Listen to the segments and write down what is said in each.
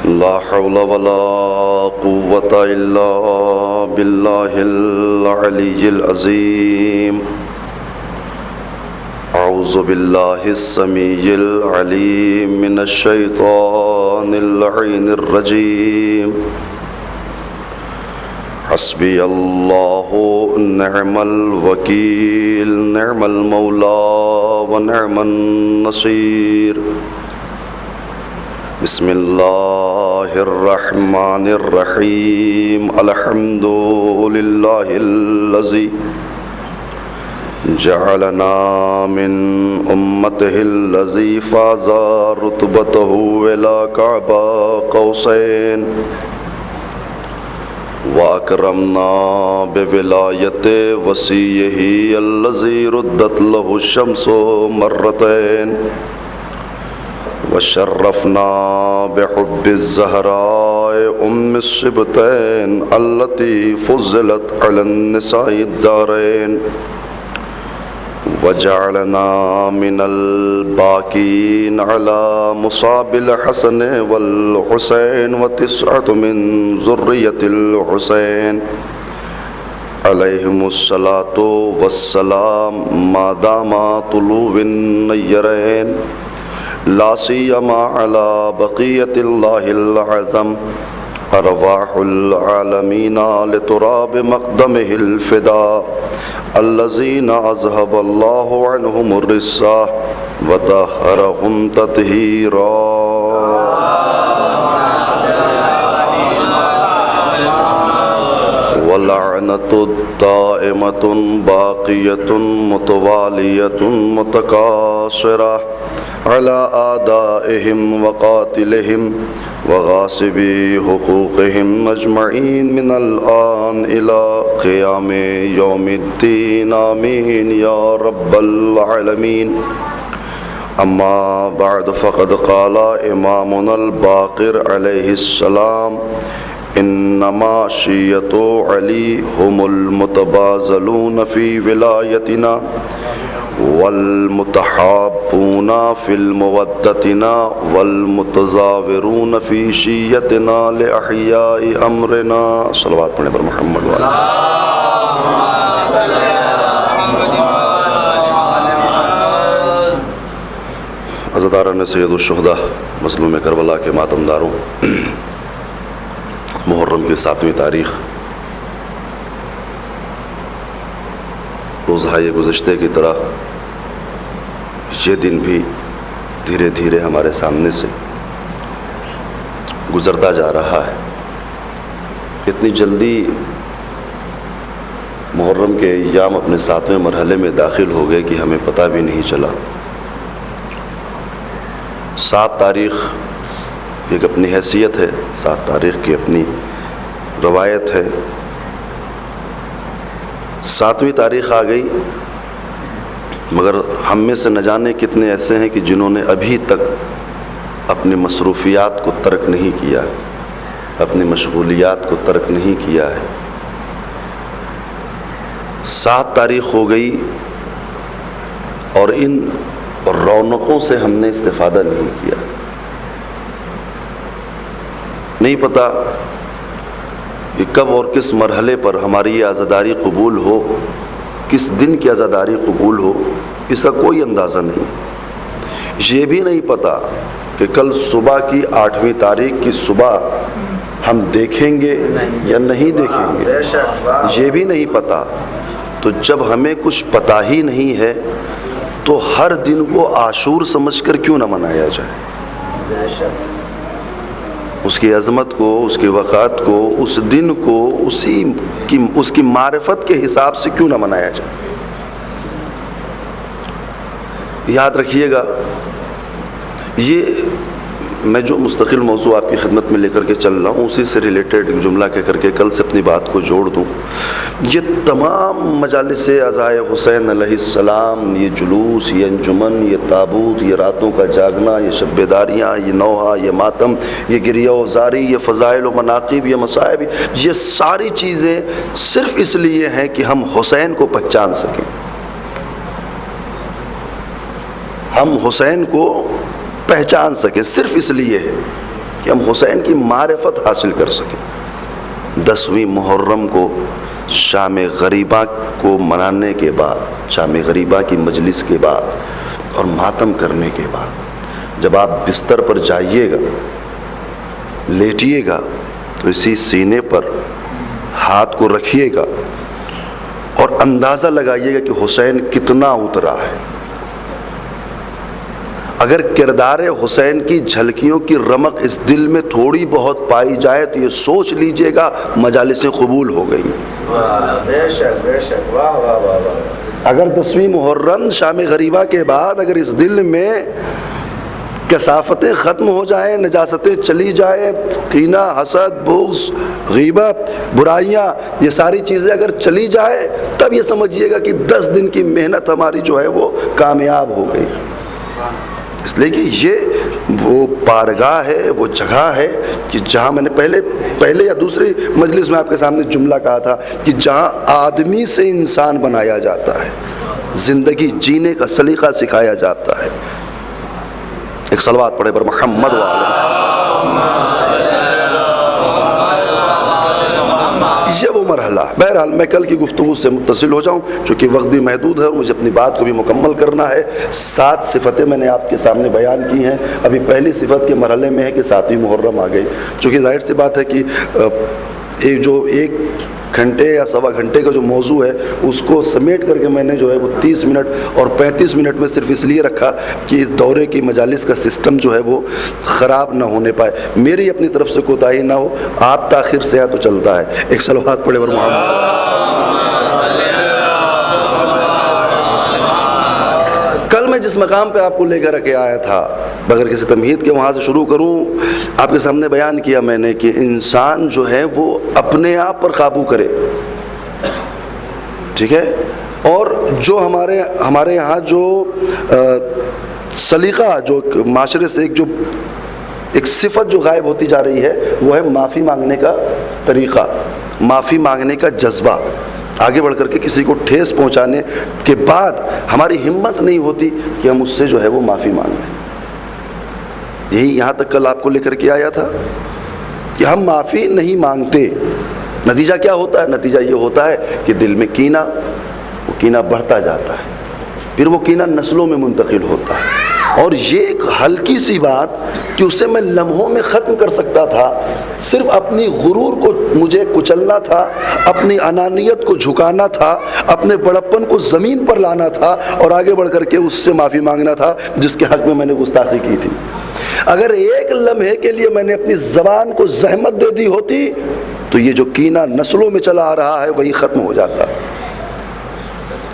لا حول ولا قوة إلا بالله العلي العظيم. أعوذ بالله السميع العليم من الشيطان اللعين الرجيم. حسبي الله نعم الوكيل نعم المولى ونعم النصير. بسم الله الرحمن الرحيم. الحمد لله الذي جعلنا من أمته الذي فاز رتبته إلى قاب قوسين وأكرمنا بولاية وصيه الذي ردت له الشمس مرتين وشرفنا بحب الزهراء أم السبتين التي فضلت على النساء الدارين وجعلنا من الباكين على مصاب الحسن والحسين وتسعة من ذرية الحسين عليهم الصلاة والسلام ما دام طلوع النيرين لا سيما على بقية الله الأعظم أرواح العالمين لتراب مقدمه الفداء الذين أذهب الله عنهم الرجس وطهرهم تطهيرا. ولعنة دائمة باقية متوالية متكاثرة على أعدائهم وقاتلهم وغاصبي حقوقهم أجمعين من الآن إلى قيام يوم الدين. آمين يا رب العالمين. أما بعد فقد قال إمامنا الباقر عليه السلام إنما شيعة علي هم المتبازلون في ولايتنا والمتحابون في المودتنا والمتزاورون في شيعتنا لأحياء أمرنا. صلوات پڑھیں پر محمد وعلیہ. عزاداران سید الشہداء مظلوم کربلا کے ماتمداروں، محرم کی 7ویں تاریخ روزہ گزشتے کی طرح یہ دن بھی دھیرے دھیرے ہمارے سامنے سے گزرتا جا رہا ہے. اتنی جلدی محرم کے ایام اپنے 7ویں مرحلے میں داخل ہو گئے کہ ہمیں پتہ بھی نہیں چلا. 7 تاریخ ایک اپنی حیثیت ہے، 7 تاریخ کی اپنی روایت ہے. 7ویں تاریخ آ گئی، مگر ہم میں سے نہ جانے کتنے ایسے ہیں کہ جنہوں نے ابھی تک اپنی مصروفیات کو ترک نہیں کیا، اپنی مشغولیات کو ترک نہیں کیا ہے. 7 تاریخ ہو گئی اور ان رونقوں سے ہم نے استفادہ نہیں کیا. نہیں پتہ کہ کب اور کس مرحلے پر ہماری یہ عزاداری قبول ہو، کس دن کی عزاداری قبول ہو، اس کا کوئی اندازہ نہیں. یہ بھی نہیں پتہ کہ کل صبح کی 8ویں تاریخ کی صبح ہم دیکھیں گے یا نہیں دیکھیں گے، یہ بھی نہیں پتہ. تو جب ہمیں کچھ پتہ ہی نہیں ہے تو ہر دن کو عاشور سمجھ کر کیوں نہ منایا جائے؟ اس کی عظمت کو، اس کی وقات کو، اس دن کو اس کی معرفت کے حساب سے کیوں نہ منایا جائے؟ یاد رکھیے گا، یہ میں جو مستقل موضوع آپ کی خدمت میں لے کر کے چل رہا ہوں اسی سے ریلیٹڈ ایک جملہ کہہ کر کے کل سے اپنی بات کو جوڑ دوں. یہ تمام مجالس عزائے حسین علیہ السلام، یہ جلوس، یہ انجمن، یہ تابوت، یہ راتوں کا جاگنا، یہ شب بیداریاں، یہ نوحہ، یہ ماتم، یہ گریہ و زاری، یہ فضائل و مناقب، یہ مصائب، یہ ساری چیزیں صرف اس لیے ہیں کہ ہم حسین کو پہچان سکیں، ہم حسین کو پہچان سکیں، صرف اس لیے ہے. کہ ہم حسین کی معرفت حاصل کر سکیں. 10ویں محرم کو شام غریبہ کو منانے کے بعد، شام غریبہ کی مجلس کے بعد اور ماتم کرنے کے بعد جب آپ بستر پر جائیے گا، لیٹیے گا، تو اسی سینے پر ہاتھ کو رکھیے گا اور اندازہ لگائیے گا کہ حسین کتنا اترا ہے. اگر کردار حسین کی جھلکیوں کی رمق اس دل میں تھوڑی بہت پائی جائے تو یہ سوچ لیجئے گا مجالسیں قبول ہو گئیں. بے شک بے شک، واہ واہ واہ واہ. اگر 10ویں محرم شام غریبہ کے بعد اگر اس دل میں کثافتیں ختم ہو جائیں، نجاستیں چلی جائیں، کینہ، حسد، بغض، غیبت، برائیاں، یہ ساری چیزیں اگر چلی جائے، تب یہ سمجھیے گا کہ 10 دن کی محنت ہماری جو ہے وہ کامیاب ہو گئی. اس لیے کہ یہ وہ بارگاہ ہے، وہ جگہ ہے کہ جہاں میں نے پہلے یا دوسری مجلس میں آپ کے سامنے جملہ کہا تھا کہ جہاں آدمی سے انسان بنایا جاتا ہے، زندگی جینے کا سلیقہ سکھایا جاتا ہے. ایک صلوات پڑھے پر محمد یہ وہ مرحلہ. بہرحال میں کل کی گفتگو سے متصل ہو جاؤں چونکہ وقت بھی محدود ہے اور مجھے اپنی بات کو بھی مکمل کرنا ہے. 7 صفتیں میں نے آپ کے سامنے بیان کی ہیں. ابھی پہلی صفت کے مرحلے میں ہے کہ 7ویں محرم آ گئی. چونکہ ظاہر سی بات ہے کہ ایک گھنٹے یا سوا گھنٹے کا جو موضوع ہے اس کو سمیٹ کر کے میں نے جو ہے وہ 30 منٹ اور 35 منٹ میں صرف اس لیے رکھا کہ اس دورے کی مجالس کا سسٹم جو ہے وہ خراب نہ ہونے پائے. میری اپنی طرف سے کوتاہی نہ ہو. آپ تاخیر سے آیا تو چلتا ہے. ایک صلوات پڑھے اور محمد. کل میں جس مقام پہ آپ کو لے کر کے آیا تھا، بغیر کسی تمہید کے وہاں سے شروع کروں. آپ کے سامنے بیان کیا میں نے کہ انسان جو ہے وہ اپنے آپ پر قابو کرے، ٹھیک ہے. اور جو ہمارے یہاں جو سلیقہ، جو معاشرے سے ایک صفت جو غائب ہوتی جا رہی ہے، وہ ہے معافی مانگنے کا طریقہ، معافی مانگنے کا جذبہ. آگے بڑھ کر کے کسی کو ٹھیس پہنچانے کے بعد ہماری ہمت نہیں ہوتی کہ ہم اس سے جو ہے وہ معافی مانگ لیں. یہی یہاں تک کل آپ کو لے کر کے آیا تھا کہ ہم معافی نہیں مانگتے. نتیجہ کیا ہوتا ہے؟ نتیجہ یہ ہوتا ہے کہ دل میں کینہ، وہ کینہ بڑھتا جاتا ہے، پھر وہ کینہ نسلوں میں منتقل ہوتا ہے. اور یہ ایک ہلکی سی بات کہ اسے میں لمحوں میں ختم کر سکتا تھا، صرف اپنی غرور کو مجھے کچلنا تھا، اپنی انانیت کو جھکانا تھا، اپنے بڑپن کو زمین پر لانا تھا اور آگے بڑھ کر کے اس سے معافی مانگنا تھا جس کے حق میں نے گستاخی کی تھی. اگر ایک لمحے کے لیے میں نے اپنی زبان کو زحمت دے دی ہوتی تو یہ جو کینہ نسلوں میں چلا آ رہا ہے وہی ختم ہو جاتا.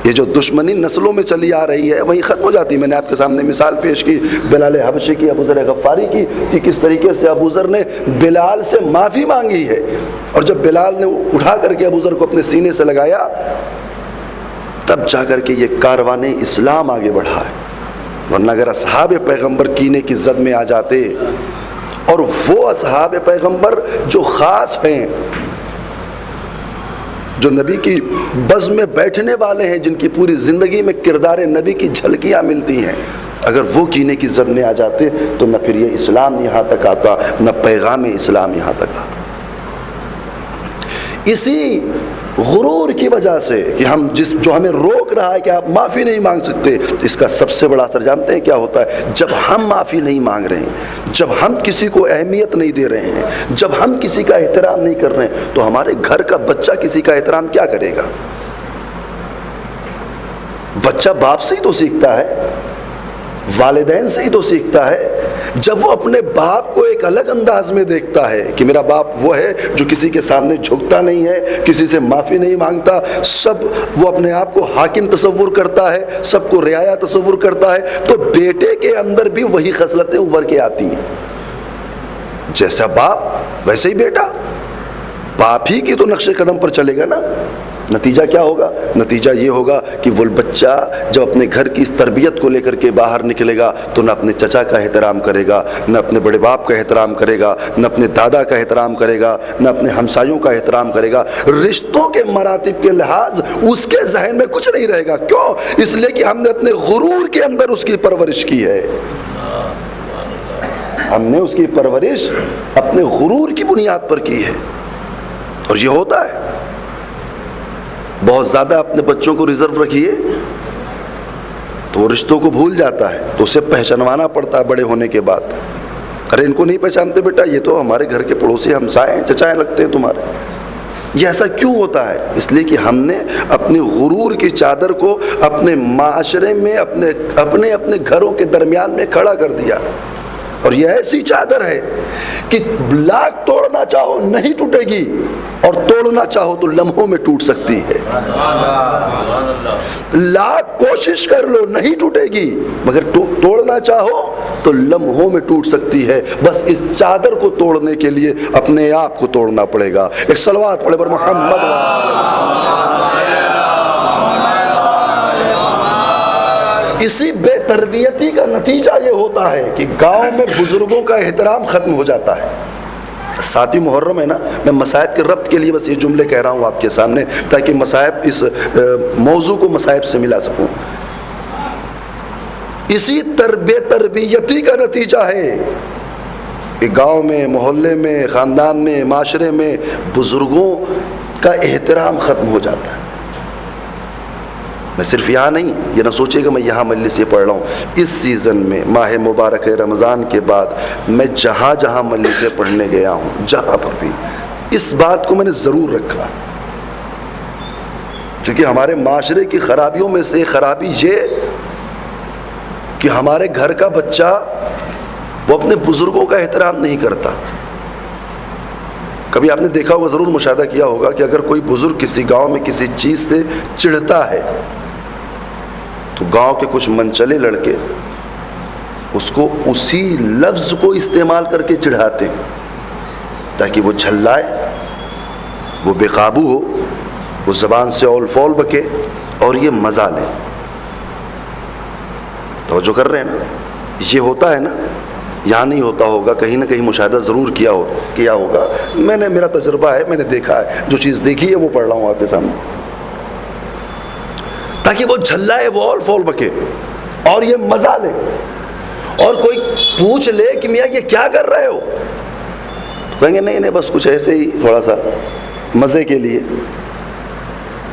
یہ جو دشمنی نسلوں میں چلی آ رہی ہے وہی ختم ہو جاتی. میں نے آپ کے سامنے مثال پیش کی بلال حبشی کی، ابو ذر غفاری کی، کہ کس طریقے سے ابو ذر نے بلال سے معافی مانگی ہے. اور جب بلال نے اٹھا کر کے ابو ذر کو اپنے سینے سے لگایا تب جا کر کے یہ کاروان اسلام آگے بڑھا ہے. ورنہ اگر اصحاب پیغمبر کینے کی زد میں آ جاتے، اور وہ اصحاب پیغمبر جو خاص ہیں، جو نبی کی بزم میں بیٹھنے والے ہیں، جن کی پوری زندگی میں کردار نبی کی جھلکیاں ملتی ہیں، اگر وہ کینے کی زد میں آ جاتے تو نہ پھر یہ اسلام یہاں تک آتا، نہ پیغام اسلام یہاں تک آتا. اسی غرور کی وجہ سے کہ جو ہمیں روک رہا ہے کہ آپ معافی نہیں مانگ سکتے، اس کا سب سے بڑا اثر جانتے ہیں کیا ہوتا ہے؟ جب ہم معافی نہیں مانگ رہے ہیں، جب ہم کسی کو اہمیت نہیں دے رہے ہیں، جب ہم کسی کا احترام نہیں کر رہے ہیں، تو ہمارے گھر کا بچہ کسی کا احترام کیا کرے گا؟ بچہ باپ سے ہی تو سیکھتا ہے، والدین سے ہی تو سیکھتا ہے. جب وہ اپنے باپ کو ایک الگ انداز میں دیکھتا ہے کہ میرا باپ وہ ہے جو کسی کے سامنے جھکتا نہیں ہے، کسی سے معافی نہیں مانگتا، سب وہ اپنے آپ کو حاکم تصور کرتا ہے، سب کو رعایا تصور کرتا ہے، تو بیٹے کے اندر بھی وہی خصلتیں ابھر کے آتی ہیں. جیسا باپ ویسے ہی بیٹا، باپ ہی کی تو نقش قدم پر چلے گا نا. نتیجہ کیا ہوگا؟ نتیجہ یہ ہوگا کہ وہ بچہ جب اپنے گھر کی اس تربیت کو لے کر کے باہر نکلے گا تو نہ اپنے چچا کا احترام کرے گا، نہ اپنے بڑے باپ کا احترام کرے گا، نہ اپنے دادا کا احترام کرے گا، نہ اپنے ہمسایوں کا احترام کرے گا. رشتوں کے مراتب کے لحاظ اس کے ذہن میں کچھ نہیں رہے گا. کیوں؟ اس لیے کہ ہم نے اپنے غرور کے اندر اس کی پرورش کی ہے. ہم نے اس کی پرورش اپنے غرور کی بنیاد پر کی ہے. اور یہ ہوتا ہے. بہت زیادہ اپنے بچوں کو ریزرو رکھیے تو رشتوں کو بھول جاتا ہے, تو اسے پہچانوانا پڑتا ہے بڑے ہونے کے بعد. ارے ان کو نہیں پہچانتے بیٹا, یہ تو ہمارے گھر کے پڑوسی ہمسائے ہیں, چچائے لگتے ہیں تمہارے. یہ ایسا کیوں ہوتا ہے؟ اس لیے کہ ہم نے اپنی غرور کی چادر کو اپنے معاشرے میں اپنے گھروں کے درمیان میں کھڑا کر دیا. اور یہ ایسی چادر ہے کہ لاکھ توڑنا چاہو نہیں ٹوٹے گی, اور توڑنا چاہو تو لمحوں میں ٹوٹ سکتی ہے. لاکھ کوشش کر لو نہیں ٹوٹے گی, مگر توڑنا چاہو تو لمحوں میں ٹوٹ سکتی ہے. بس اس چادر کو توڑنے کے لیے اپنے آپ کو توڑنا پڑے گا. ایک صلوات پڑھے پر محمد. اسی بے تربیتی کا نتیجہ یہ ہوتا ہے کہ گاؤں میں بزرگوں کا احترام ختم ہو جاتا ہے. ساتھی محرم ہے نا, میں مصائب کے ربط کے لیے بس یہ جملے کہہ رہا ہوں آپ کے سامنے, تاکہ مصائب اس موضوع کو مصائب سے ملا سکوں. اسی بے تربیتی کا نتیجہ ہے کہ گاؤں میں, محلے میں, خاندان میں, معاشرے میں بزرگوں کا احترام ختم ہو جاتا ہے. میں صرف یہاں نہیں, یہ نہ سوچے گا میں یہاں مجلس یہ پڑھ رہا ہوں. اس سیزن میں ماہ مبارک رمضان کے بعد میں جہاں جہاں مجلسیں پڑھنے گیا ہوں, جہاں پر بھی اس بات کو میں نے ضرور رکھا, کیونکہ ہمارے معاشرے کی خرابیوں میں سے خرابی یہ کہ ہمارے گھر کا بچہ وہ اپنے بزرگوں کا احترام نہیں کرتا. کبھی آپ نے دیکھا ہوگا, ضرور مشاہدہ کیا ہوگا کہ اگر کوئی بزرگ کسی گاؤں میں کسی چیز سے چڑھتا ہے تو گاؤں کے کچھ منچلے لڑکے اس کو اسی لفظ کو استعمال کر کے چڑھاتے ہیں تاکہ وہ جھلائے, وہ بے قابو ہو, وہ زبان سے اول فول بکے اور یہ مزہ لے. توجہ کر رہے ہیں نا؟ یہ ہوتا ہے نا, یہاں نہیں ہوتا ہوگا, کہیں نہ کہیں مشاہدہ ضرور کیا ہوگا. میرا تجربہ ہے, میں نے دیکھا ہے, جو چیز دیکھی ہے وہ پڑھ رہا ہوں آپ کے سامنے, تاکہ وہ جھلائے, وہ اول فول بکے اور یہ مزہ لے. اور کوئی پوچھ لے کہ میاں یہ کیا کر رہے ہو, تو کہیں گے نہیں بس کچھ ایسے ہی تھوڑا سا مزے کے لیے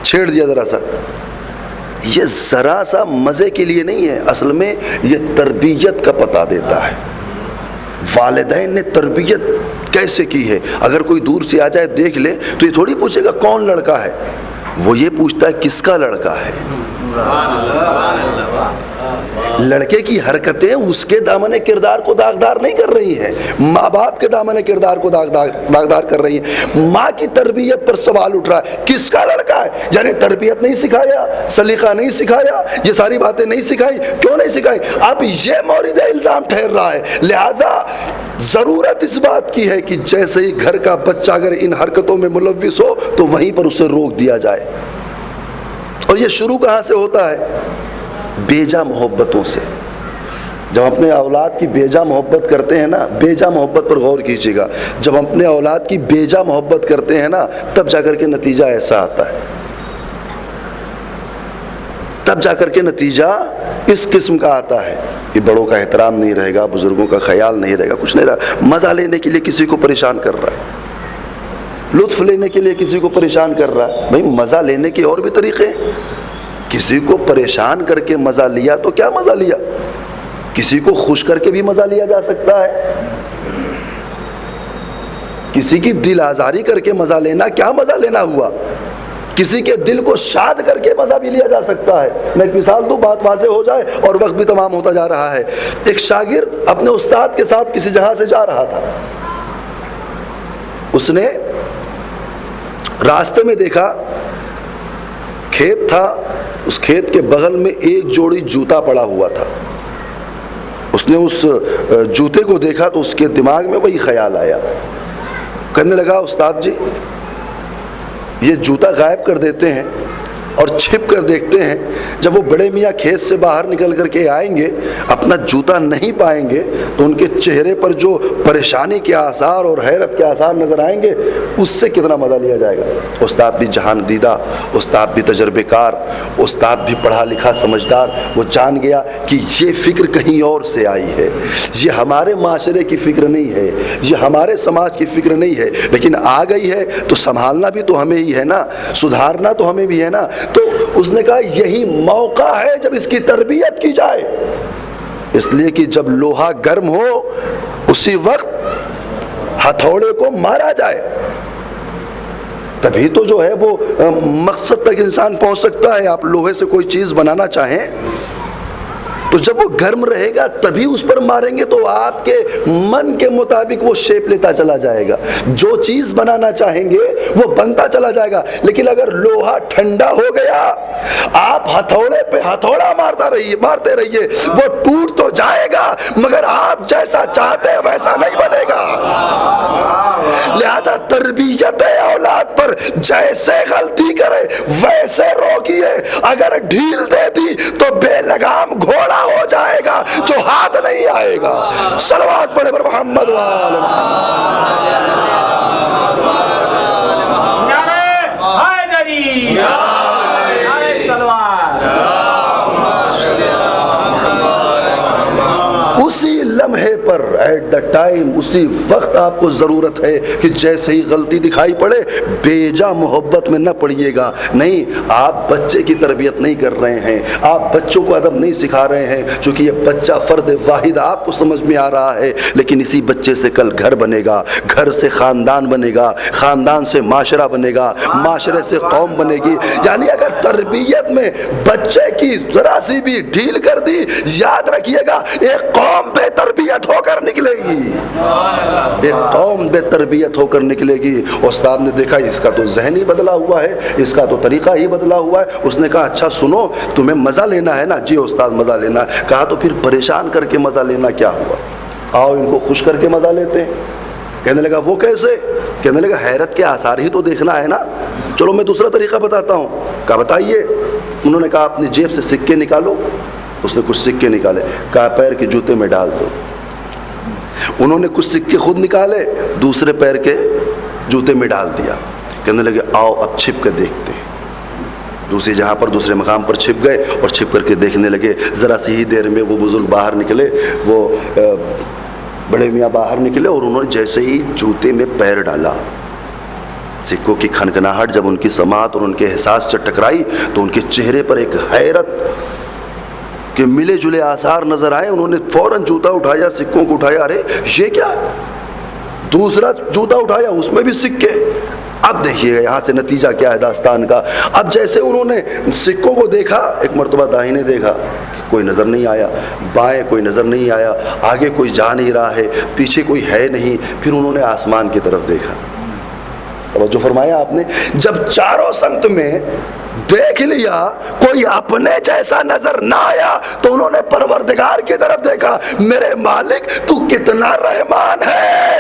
چھیڑ دیا ذرا سا. یہ ذرا سا مزے کے لیے نہیں ہے, اصل میں یہ تربیت کا پتہ دیتا ہے. والدین نے تربیت کیسے کی ہے. اگر کوئی دور سے آ جائے دیکھ لے تو یہ تھوڑی پوچھے گا کون لڑکا ہے, وہ یہ پوچھتا ہے کس کا لڑکا ہے. لڑکے کی حرکتیں اس کے دامن کردار کو داغدار نہیں کر رہی ہیں, ماں باپ کے دامن کردار کو داغدار کر رہی ہیں. ماں کی تربیت پر سوال اٹھ رہا ہے کس کا لڑکا ہے. یعنی تربیت نہیں سکھایا, سلیقہ نہیں سکھایا, یہ ساری باتیں نہیں سکھائی. کیوں نہیں سکھائی؟ اب یہ مورد الزام ٹھہر رہا ہے. لہذا ضرورت اس بات کی ہے کہ جیسے ہی گھر کا بچہ اگر ان حرکتوں میں ملوث ہو تو وہیں پر اسے روک دیا جائے. اور یہ شروع کہاں سے ہوتا ہے؟ بیجا محبتوں سے. جب اپنے اولاد کی بیجا محبت کرتے ہیں نا, بیجا محبت پر غور کیجیے گا, جب اپنے اولاد کی بیجا محبت کرتے ہیں نا تب جا کر کے نتیجہ ایسا آتا ہے, تب جا کر کے نتیجہ اس قسم کا آتا ہے کہ بڑوں کا احترام نہیں رہے گا, بزرگوں کا خیال نہیں رہے گا, کچھ نہیں رہا. مزہ لینے کے لیے کسی کو پریشان کر رہا ہے, لطف لینے کے لیے کسی کو پریشان کر رہا ہے. بھائی مزہ لینے کے اور بھی طریقے ہیں. کسی کو پریشان کر کے مزہ لیا تو کیا مزہ لیا, کسی کو خوش کر کے بھی مزہ لیا جا سکتا ہے. کسی کی دل آزاری کر کے مزہ لینا کیا مزہ لینا ہوا. کسی کے دل کو شاد کر کے مزہ بھی لیا جا سکتا ہے. میں ایک مثال دوں, بات واضح ہو جائے, اور وقت بھی تمام ہوتا جا رہا ہے. ایک شاگرد اپنے استاد کے ساتھ کسی جگہ سے جا رہا تھا. اس نے راستے میں دیکھا کھیت تھا, اس کھیت کے بغل میں ایک جوڑی جوتا پڑا ہوا تھا. اس نے اس جوتے کو دیکھا تو اس کے دماغ میں وہی خیال آیا. کہنے لگا استاد جی یہ جوتا غائب کر دیتے ہیں اور چھپ کر دیکھتے ہیں. جب وہ بڑے میاں کھیت سے باہر نکل کر کے آئیں گے, اپنا جوتا نہیں پائیں گے, تو ان کے چہرے پر جو پریشانی کے آثار اور حیرت کے آثار نظر آئیں گے, اس سے کتنا مزہ لیا جائے گا. استاد بھی جہان دیدہ, استاد بھی تجربے کار, استاد بھی پڑھا لکھا سمجھدار, وہ جان گیا کہ یہ فکر کہیں اور سے آئی ہے, یہ ہمارے معاشرے کی فکر نہیں ہے, یہ ہمارے سماج کی فکر نہیں ہے, لیکن آ گئی ہے تو سنبھالنا بھی تو ہمیں ہی ہے نا, سدھارنا تو ہمیں بھی ہے نا. تو اس نے کہا یہی موقع ہے جب اس کی تربیت کی جائے, اس لیے کہ جب لوہا گرم ہو اسی وقت ہتھوڑے کو مارا جائے, تبھی تو جو ہے وہ مقصد تک انسان پہنچ سکتا ہے. آپ لوہے سے کوئی چیز بنانا چاہیں تو جب وہ گرم رہے گا تبھی اس پر ماریں گے تو آپ کے من کے مطابق وہ شیپ لیتا چلا جائے گا, جو چیز بنانا چاہیں گے وہ بنتا چلا جائے گا. لیکن اگر لوہا ٹھنڈا ہو گیا, آپ ہتھوڑے پہ ہتھوڑا مارتے رہیے, وہ ٹوٹ تو جائے گا مگر آپ جیسا چاہتے ہیں ویسا نہیں بنے گا. لہذا تربیت اولاد پر جیسے غلطی کرے ویسے روکیے, اگر ڈھیل دے دی تو بے لگام گھوڑا ہو جائے گا جو ہاتھ نہیں آئے گا. صلوات پڑھے پر محمد وآل اسی لمحے پر ایٹ دا ٹائم, اسی وقت آپ کو ضرورت ہے کہ جیسے ہی غلطی دکھائی پڑے بیجا محبت میں نہ پڑیے گا. نہیں, آپ بچے کی تربیت نہیں کر رہے ہیں, آپ بچوں کو ادب نہیں سکھا رہے ہیں, چونکہ یہ بچہ فرد واحد آپ کو سمجھ میں آ رہا ہے, لیکن اسی بچے سے کل گھر بنے گا, گھر سے خاندان بنے گا, خاندان سے معاشرہ بنے گا, معاشرے سے قوم بنے گی. یعنی اگر تربیت میں بچے کی ذرا سی بھی ڈھیل کر دی, یاد رکھیے گا ایک قوم بے تربیت ہو کر نکلے گی, ایک قوم بے تربیت ہو کر نکلے گی. استاد نے دیکھا اس کا تو ذہن ہی بدلا ہوا ہے, اس کا تو طریقہ ہی بدلا ہوا ہے. اس نے کہا اچھا سنو, تمہیں مزہ لینا ہے نا؟ جی استاد مزہ لینا. کہا تو پھر پریشان کر کے مزہ لینا کیا ہوا, آؤ ان کو خوش کر کے مزہ لیتے ہیں. کہنے لگا وہ کیسے؟ کہنے لگا حیرت کے آثار ہی تو دیکھنا ہے نا. چلو میں دوسرا طریقہ بتاتا ہوں. کہا بتائیے. انہوں نے کہا اپنی جیب سے سکے نکالو. اس نے کچھ سکے نکالے, کہا پیر کے جوتے میں ڈال دو. انہوں نے کچھ سکے خود نکالے, دوسرے پیر کے جوتے میں ڈال دیا. کہنے لگے آؤ اب چھپ کے دیکھتے ہیں. دوسری جہاں پر دوسرے مقام پر چھپ گئے اور چھپ کر کے دیکھنے لگے. ذرا سی ہی دیر میں وہ بزرگ باہر نکلے, وہ بڑے میاں باہر نکلے, اور انہوں نے جیسے ہی جوتے میں پیر ڈالا, سکوں کی کھنکھناہٹ جب ان کی سماعت اور ان کے احساس سے ٹکرائی تو ان کے چہرے پر ایک حیرت کہ ملے جلے آثار نظر آئے. انہوں نے فوراً جوتا اٹھایا, سکوں کو اٹھایا. ارے یہ کیا؟ دوسرا جوتا اٹھایا, اس میں بھی سکے. اب دیکھیے گا یہاں سے نتیجہ کیا ہے داستان کا. اب جیسے انہوں نے سکوں کو دیکھا, ایک مرتبہ داہنے دیکھا, کوئی نظر نہیں آیا, بائیں کوئی نظر نہیں آیا, آگے کوئی جا نہیں رہا ہے, پیچھے کوئی ہے نہیں. پھر انہوں نے آسمان کی طرف دیکھا. توجہ فرمایا آپ نے. جب چاروں سمت میں دیکھ لیا کوئی اپنے جیسا نظر نہ آیا تو انہوں نے پروردگار کی طرف دیکھا. میرے مالک تو کتنا رحمان ہے.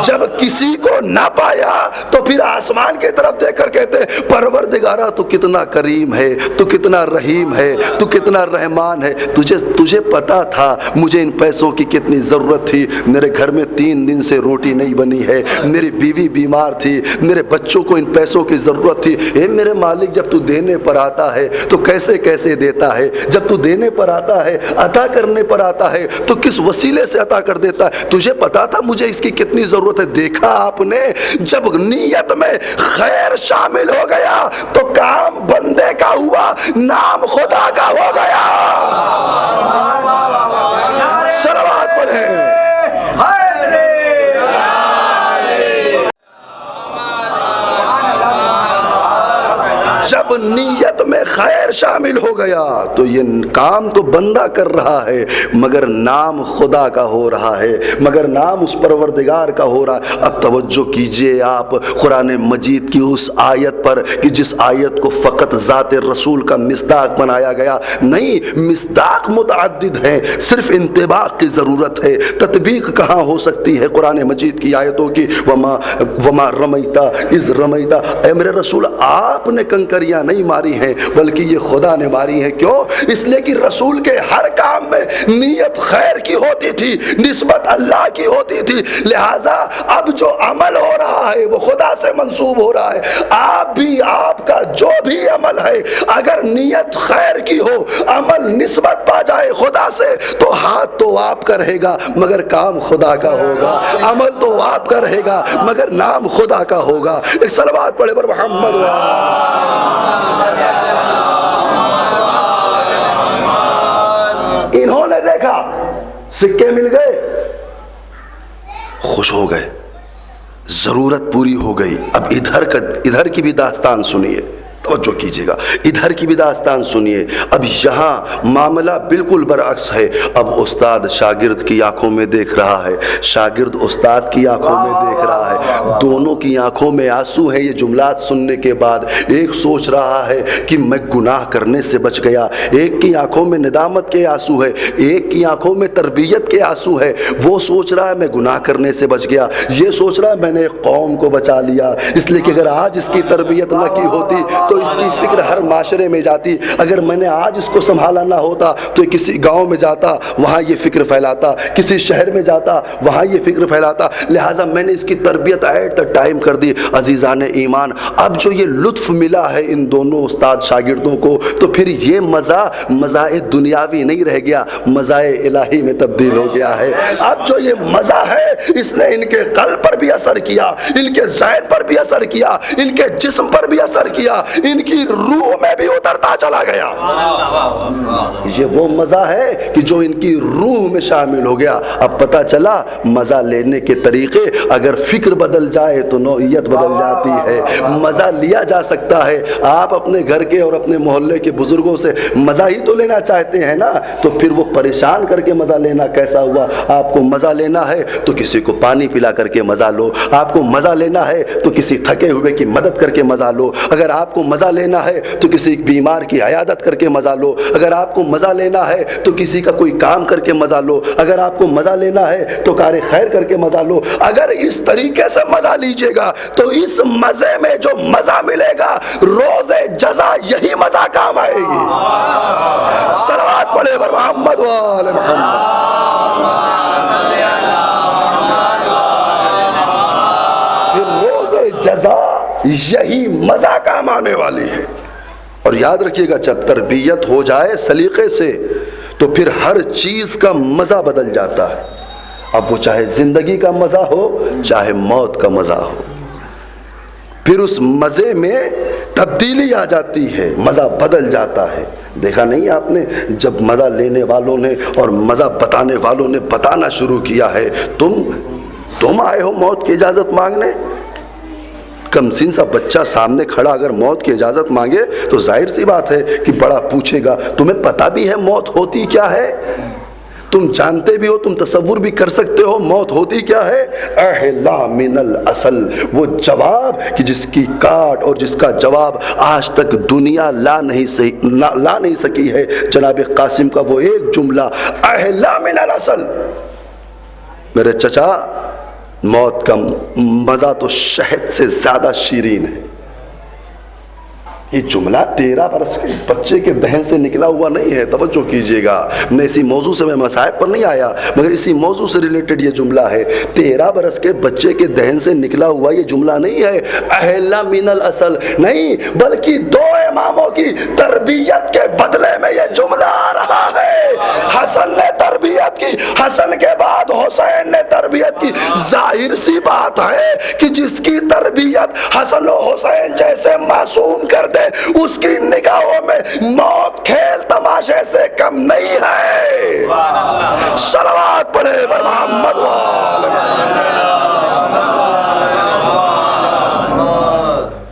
جب کسی کو نہ پایا تو پھر آسمان کی طرف دیکھ کر کہتے پروردگارا تو کتنا کریم ہے, تو کتنا رحیم ہے, تو کتنا رحمان ہے. تجھے پتا تھا مجھے ان پیسوں کی کتنی ضرورت تھی. میرے گھر میں 3 دن سے روٹی نہیں بنی ہے, میری بیوی بیمار تھی, میرے بچوں کو ان پیسوں کی ضرورت تھی. اے میرے مالک, جب تو دینے پر آتا ہے تو کیسے کیسے دیتا ہے؟ جب تو دینے پر آتا ہے, عطا کرنے پر آتا ہے تو کس وسیلے سے عطا کر دیتا ہے؟ تجھے پتا تھا مجھے اس کی کتنی ضرورت ہے. دیکھا آپ نے, جب نیت میں خیر شامل ہو گیا تو کام بندے کا ہوا, نام خدا کا ہو گیا. صلوات پڑھیں. جب نیت میں خیر خیر شامل ہو گیا تو یہ کام تو بندہ کر رہا ہے مگر نام خدا کا ہو رہا ہے، مگر نام اس پروردگار کا ہو رہا ہے۔ اب توجہ کیجئے آپ قرآن مجید کی اس آیت پر کہ جس آیت کو فقط ذات رسول کا مصداق بنایا گیا، نہیں، مصداق متعدد ہیں، صرف انطباق کی ضرورت ہے۔ تطبیق کہاں ہو سکتی ہے قرآن مجید کی آیتوں کی؟ وما رمیتا اذ رمیتا، اے میرے رسول آپ نے کنکریاں نہیں ماری ہیں بلکہ یہ خدا نے ماری ہیں۔ کیوں؟ اس لیے کہ رسول کے ہر کام میں نیت خیر کی ہوتی تھی، نسبت اللہ کی ہوتی تھی، لہٰذا اب جو عمل ہو رہا ہے وہ خدا سے منسوب ہو رہا ہے۔ آپ بھی، آپ کا جو بھی عمل ہے اگر نیت خیر کی ہو، عمل نسبت پا جائے خدا سے، تو ہاتھ تو آپ کا رہے گا مگر کام خدا کا ہوگا، عمل تو آپ کا رہے گا مگر نام خدا کا ہوگا۔ ایک صلوات پڑھے پر محمد انہوں نے دیکھا سکے مل گئے، خوش ہو گئے، ضرورت پوری ہو گئی۔ اب ادھر کی بھی داستان سنیے، توجہ کیجئے گا، ادھر کی بھی داستان سنیے۔ اب یہاں معاملہ بالکل برعکس ہے۔ اب استاد شاگرد کی آنکھوں میں دیکھ رہا ہے، شاگرد استاد کی آنکھوں میں دیکھ رہا ہے، دونوں کی آنکھوں میں آنسو ہیں۔ یہ جملات سننے کے بعد ایک سوچ رہا ہے کہ میں گناہ کرنے سے بچ گیا، ایک کی آنکھوں میں ندامت کے آنسو ہے، ایک کی آنکھوں میں تربیت کے آنسو ہے۔ وہ سوچ رہا ہے میں گناہ کرنے سے بچ گیا، یہ سوچ رہا ہے میں نے ایک قوم کو بچا لیا، اس لیے کہ اگر آج اس کی تربیت نہ کی ہوتی تو اس کی فکر ہر معاشرے میں جاتی، اگر میں نے آج اس کو سنبھالا نہ ہوتا تو کسی گاؤں میں جاتا وہاں یہ فکر پھیلاتا، کسی شہر میں جاتا وہاں یہ فکر پھیلاتا، لہٰذا میں نے اس کی تربیت ایٹ دا ٹائم کر دی۔ عزیزان ایمان، اب جو یہ لطف ملا ہے ان دونوں استاد شاگردوں کو، تو پھر یہ مزہ دنیاوی نہیں رہ گیا، مزہ الہی میں تبدیل ہو گیا ہے۔ اب جو یہ مزہ ہے اس نے ان کے قلب پر بھی اثر کیا، ان کے ذہن پر بھی اثر کیا، ان کے جسم پر بھی اثر کیا، ان کی روح میں بھی اترتا چلا گیا۔ یہ وہ مزہ ہے کہ جو ان کی روح میں شامل ہو گیا۔ اب پتہ چلا مزہ لینے کے طریقے، اگر فکر بدل جائے تو نوعیت بدل جاتی ہے۔ مزہ لیا جا سکتا ہے، آپ اپنے گھر کے اور اپنے محلے کے بزرگوں سے مزہ ہی تو لینا چاہتے ہیں نا، تو پھر وہ پریشان کر کے مزہ لینا کیسا ہوا؟ آپ کو مزہ لینا ہے تو کسی کو پانی پلا کر کے مزہ لو، آپ کو مزہ لینا ہے تو کسی تھکے ہوئے کی مدد کر کے مزہ لو، اگر آپ کو مزہ لینا ہے تو کسی بیمار کی عیادت کر کے مزہ لو، اگر آپ کو مزہ لینا ہے تو کسی کا کوئی کام کر کے مزہ لو، اگر آپ کو مزہ لینا ہے تو کار خیر کر کے مزہ لو۔ اگر اس طریقے سے مزہ لیجئے گا تو اس مزے میں جو مزہ ملے گا روز جزا یہی مزہ کام آئے گی۔ صلوات پڑھے بر محمد و آل محمد۔ پھر روز جزا یہی مزہ کام آنے والی ہے۔ اور یاد رکھیے گا جب تربیت ہو جائے سلیقے سے تو پھر ہر چیز کا مزہ بدل جاتا ہے۔ اب وہ چاہے زندگی کا مزہ ہو چاہے موت کا مزہ ہو، پھر اس مزے میں تبدیلی آ جاتی ہے، مزہ بدل جاتا ہے۔ دیکھا نہیں آپ نے جب مزہ لینے والوں نے اور مزہ بتانے والوں نے بتانا شروع کیا ہے، تم آئے ہو موت کی اجازت مانگنے؟ کم سن سا بچہ سامنے کھڑا اگر موت کی اجازت مانگے تو ظاہر سی بات ہے کہ بڑا پوچھے گا تمہیں پتہ بھی ہے موت ہوتی کیا ہے؟ تم جانتے بھی ہو، تم تصور بھی کر سکتے ہو موت ہوتی کیا ہے؟ احلا من الاصل، وہ جواب کہ جس کی کاٹ اور جس کا جواب آج تک دنیا لا نہیں سکی ہے۔ جناب قاسم کا وہ ایک جملہ احلا من الاصل۔ میرے چچا، موت کا مزہ تو شہد سے زیادہ شیرین ہے۔ یہ جملہ 13 برس کے بچے کے دہن سے نکلا ہوا نہیں ہے، توجہ کیجئے گا۔ میں اسی موضوع سے میں مصائب پر نہیں آیا مگر اسی موضوع سے ریلیٹڈ یہ جملہ ہے۔ 13 برس کے بچے کے دہن سے نکلا ہوا یہ جملہ نہیں ہے احلا من الاصل، نہیں، بلکہ 2 اماموں کی تربیت کے بدلے میں یہ جملہ آ رہا ہے۔ حسن نے تربیت کی، حسن کے بعد حسین نے تربیت کی۔ ظاہر سی بات ہے کہ جس کی تربیت حسن و حسین جیسے معصوم کر دے اس کی نگاہوں میں موت کھیل تماشے سے کم نہیں ہے۔ صلوات پڑھے بر محمد و آل محمد۔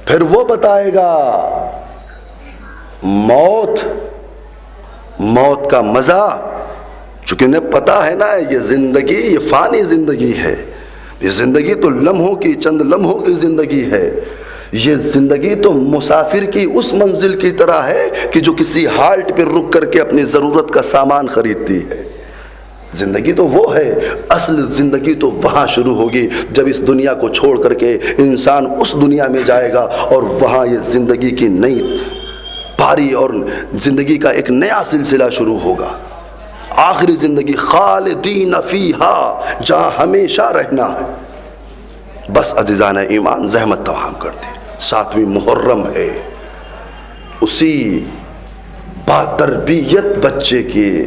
پھر وہ بتائے گا، موت کا مزہ، چونکہ انہیں پتا ہے نا یہ زندگی یہ فانی زندگی ہے، یہ زندگی تو لمحوں کی، چند لمحوں کی زندگی ہے، یہ زندگی تو مسافر کی اس منزل کی طرح ہے کہ جو کسی ہالٹ پہ رک کر کے اپنی ضرورت کا سامان خریدتی ہے۔ زندگی تو وہ ہے، اصل زندگی تو وہاں شروع ہوگی جب اس دنیا کو چھوڑ کر کے انسان اس دنیا میں جائے گا، اور وہاں یہ زندگی کی نئی پاری اور زندگی کا ایک نیا سلسلہ شروع ہوگا، آخری زندگی خالدین فیہا، جہاں ہمیشہ رہنا ہے۔ بس عزیزان ایمان زحمت تمام کرتے، 7ویں محرم ہے، اسی با تربیت بچے کے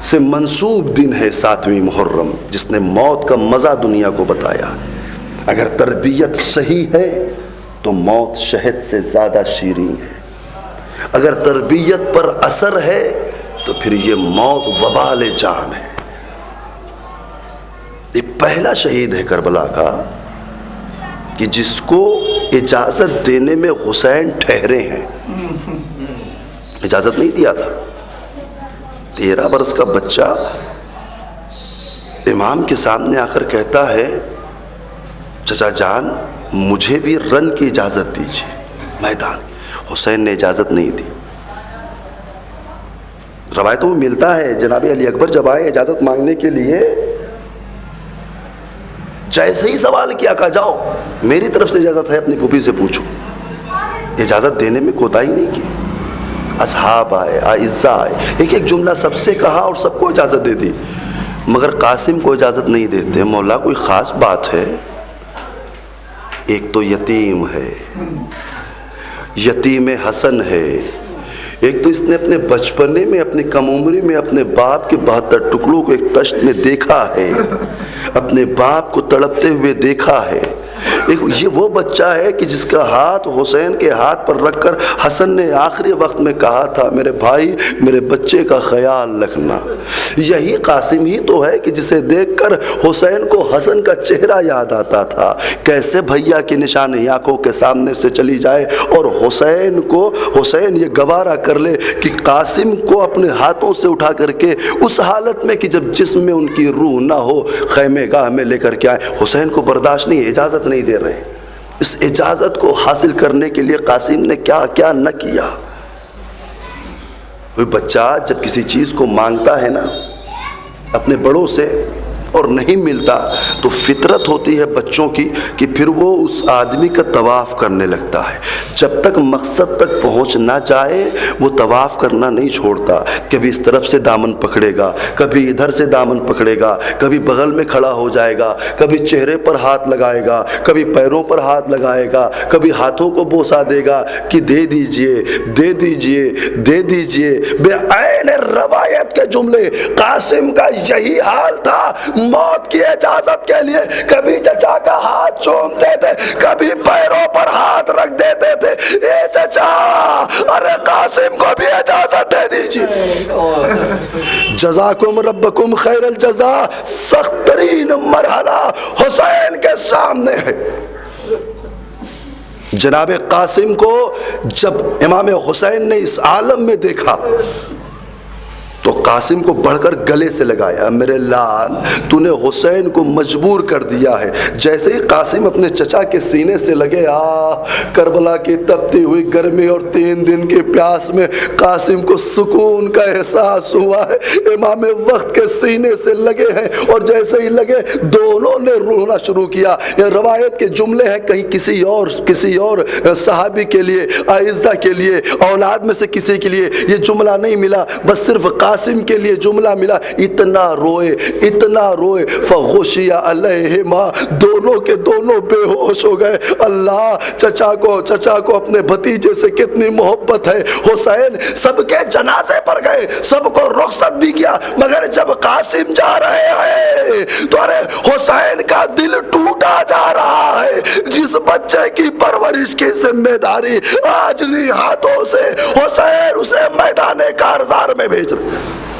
سے منسوب دن ہے 7ویں محرم، جس نے موت کا مزہ دنیا کو بتایا۔ اگر تربیت صحیح ہے تو موت شہد سے زیادہ شیریں ہے، اگر تربیت پر اثر ہے تو پھر یہ موت وبال جان ہے۔ یہ پہلا شہید ہے کربلا کا کہ جس کو اجازت دینے میں حسین ٹھہرے ہیں، اجازت نہیں دیا تھا۔ 13 برس کا بچہ امام کے سامنے آ کر کہتا ہے چچا جان مجھے بھی رن کی اجازت دیجیے میدان۔ حسین نے اجازت نہیں دی۔ روایتوں میں ملتا ہے جناب علی اکبر جب آئے اجازت مانگنے کے لیے، جیسے ہی سوال کیا کہا جاؤ میری طرف سے اجازت ہے، اپنی پھوپھی سے پوچھو۔ اجازت دینے میں کوتاہی نہیں کی۔ اصحاب آئے، اعزاء آئے، ایک ایک جملہ سب سے کہا اور سب کو اجازت دے دی، مگر قاسم کو اجازت نہیں دیتے۔ مولا کوئی خاص بات ہے؟ ایک تو یتیم ہے، یتیم حسن ہے، ایک تو اس نے اپنے بچپنے میں اپنی کم عمری میں اپنے باپ کے 72 ٹکڑوں کو ایک تشت میں دیکھا ہے، اپنے باپ کو تڑپتے ہوئے دیکھا ہے۔ یہ وہ بچہ ہے کہ جس کا ہاتھ حسین کے ہاتھ پر رکھ کر حسن نے آخری وقت میں کہا تھا میرے بھائی میرے بچے کا خیال رکھنا۔ یہی قاسم ہی تو ہے کہ جسے دیکھ کر حسین کو حسن کا چہرہ یاد آتا تھا، کیسے بھیا کی نشانی آنکھوں کے سامنے سے چلی جائے اور حسین یہ گوارا کر لے کہ قاسم کو اپنے ہاتھوں سے اٹھا کر کے اس حالت میں کہ جب جسم میں ان کی روح نہ ہو خیمے گاہ میں لے کر کے آئے۔ حسین کو برداشت نہیں، اجازت نہیں دے رہے۔ اس اجازت کو حاصل کرنے کے لیے قاسم نے کیا کیا نہ کیا۔ وہ بچہ جب کسی چیز کو مانگتا ہے نا اپنے بڑوں سے اور نہیں ملتا تو فطرت ہوتی ہے بچوں کی کہ پھر وہ اس آدمی کا طواف کرنے لگتا ہے، جب تک مقصد تک پہنچ نہ جائے وہ طواف کرنا نہیں چھوڑتا۔ کبھی اس طرف سے دامن پکڑے گا، کبھی ادھر سے دامن پکڑے گا، کبھی بغل میں کھڑا ہو جائے گا، کبھی چہرے پر ہاتھ لگائے گا، کبھی پیروں پر ہاتھ لگائے گا، کبھی ہاتھوں کو بوسہ دے گا کہ دے دیجئے دے دیجئے دے دیجئے۔ بے عین روایت کے جملے قاسم کا یہی حال تھا۔ موت کی اجازت کے لیے کبھی چچا کا ہاتھ چومتے تھے، کبھی پیروں پر ہاتھ رکھ دیتے تھے، اے چچا ارے قاسم کو بھی اجازت دے دیجیے۔ جزاکم ربکم خیر الجزا، سخت ترین مرحلہ حسین کے سامنے ہے۔ جناب قاسم کو جب امام حسین نے اس عالم میں دیکھا تو قاسم کو بڑھ کر گلے سے لگایا، میرے لال تو نے حسین کو مجبور کر دیا ہے۔ جیسے ہی قاسم اپنے چچا کے سینے سے لگے، کربلا کی تپتی ہوئی گرمی اور 3 دن کی پیاس میں قاسم کو سکون کا احساس ہوا ہے۔ امام وقت کے سینے سے لگے ہیں اور جیسے ہی لگے دونوں نے رونا شروع کیا۔ یہ روایت کے جملے ہیں، کہیں کسی اور صحابی کے لیے، اعزہ کے لیے، اولاد میں سے کسی کے لیے یہ جملہ نہیں ملا، بس صرف قاسم کے لیے جملہ ملا، اتنا روئے فغشی علیہما، دونوں کے دونوں بے ہوش ہو گئے۔ اللہ چچا کو اپنے بھتیجے سے کتنی محبت ہے۔ حسین سب کے جنازے پر گئے، سب کو رخصت بھی کیا، مگر جب قاسم جا رہے ہیں تو ارے حسین کا دل ٹوٹا جا رہا ہے۔ جس بچے کی پرورش کی ذمہ داری آج نہیں ہاتھوں سے حسین اسے میدان کارزار میں بھیج رہے۔